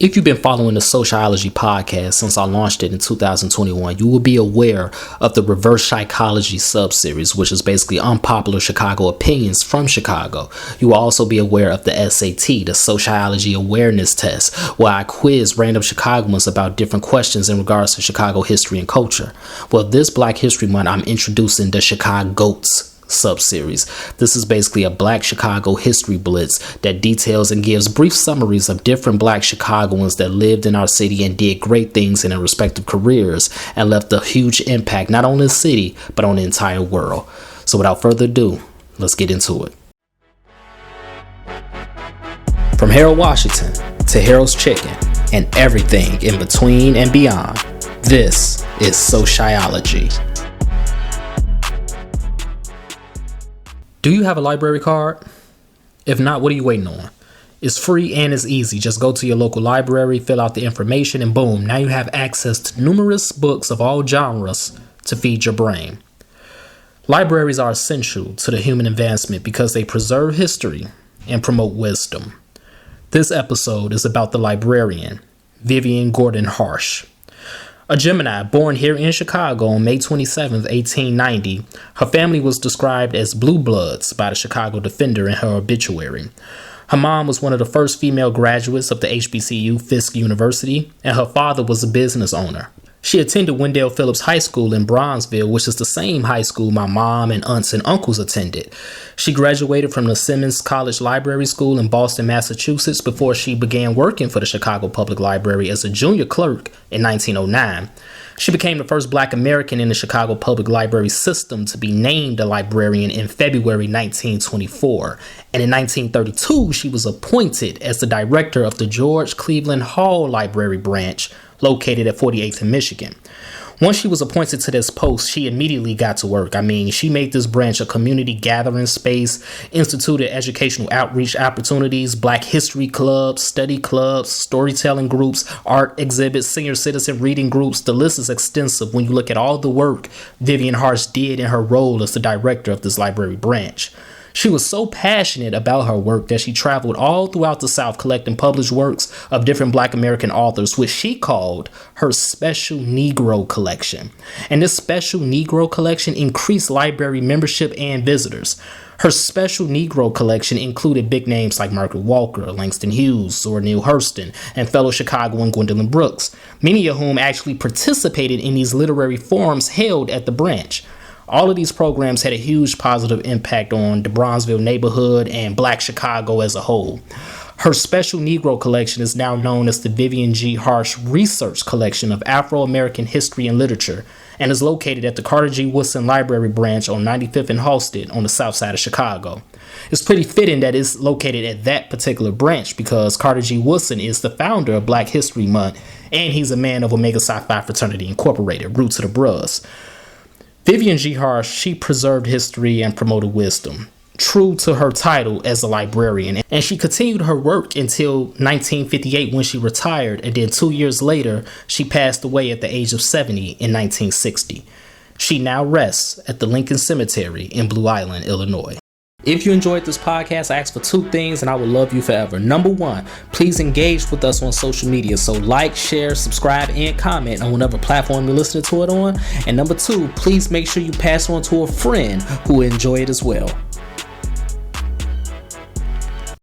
If you've been following the SoCHiology podcast since I launched it in 2021, you will be aware of the reverse psychology subseries, which is basically unpopular Chicago opinions from Chicago. You will also be aware of the SAT, the SoCHiology awareness test, where I quiz random Chicagoans about different questions in regards to Chicago history and culture. Well, this Black History Month, I'm introducing the ChicaGOATS sub-series. This is basically a Black Chicago history blitz that details and gives brief summaries of different Black Chicagoans that lived in our city and did great things in their respective careers and left a huge impact not on the city but on the entire world. So without further ado, let's get into it. From Harold Washington to Harold's Chicken and everything in between and beyond, this is SoCHiology. Do you have a library card? If not, what are you waiting on? It's free and it's easy. Just go to your local library, fill out the information, and boom, now you have access to numerous books of all genres to feed your brain. Libraries are essential to the human advancement because they preserve history and promote wisdom. This episode is about the librarian, Vivian Gordon Harsh. A Gemini born here in Chicago on May 27, 1890, her family was described as blue bloods by the Chicago Defender in her obituary. Her mom was one of the first female graduates of the HBCU Fisk University, and her father was a business owner. She attended Wendell Phillips High School in Bronzeville, which is the same high school my mom and aunts and uncles attended. She graduated from the Simmons College Library School in Boston, Massachusetts, before she began working for the Chicago Public Library as a junior clerk in 1909. She became the first Black American in the Chicago Public Library system to be named a librarian in February 1924. And in 1932, she was appointed as the director of the George Cleveland Hall Library branch, located at 48th in Michigan. Once she was appointed to this post, she immediately got to work. She made this branch a community gathering space, instituted educational outreach opportunities, Black history clubs, study clubs, storytelling groups, art exhibits, senior citizen reading groups. The list is extensive when you look at all the work Vivian Harsh did in her role as the director of this library branch. She was so passionate about her work that she traveled all throughout the South collecting published works of different Black American authors, which she called her Special Negro Collection. And this Special Negro Collection increased library membership and visitors. Her Special Negro Collection included big names like Margaret Walker, Langston Hughes, or Neil Hurston, and fellow Chicagoan Gwendolyn Brooks, many of whom actually participated in these literary forums held at the branch. All of these programs had a huge positive impact on the Bronzeville neighborhood and Black Chicago as a whole. Her Special Negro Collection is now known as the Vivian G. Harsh Research Collection of Afro-American History and Literature and is located at the Carter G. Woodson Library branch on 95th and Halsted on the south side of Chicago. It's pretty fitting that it's located at that particular branch because Carter G. Woodson is the founder of Black History Month and he's a man of Omega Psi Phi Fraternity Incorporated, Roots of the Bros. Vivian G. Harsh, she preserved history and promoted wisdom, true to her title as a librarian. And she continued her work until 1958 when she retired. And then 2 years later, she passed away at the age of 70 in 1960. She now rests at the Lincoln Cemetery in Blue Island, Illinois. If you enjoyed this podcast, I ask for two things and I will love you forever. Number one, please engage with us on social media. So like, share, subscribe, and comment on whatever platform you're listening to it on. And number two, please make sure you pass on to a friend who will enjoy it as well.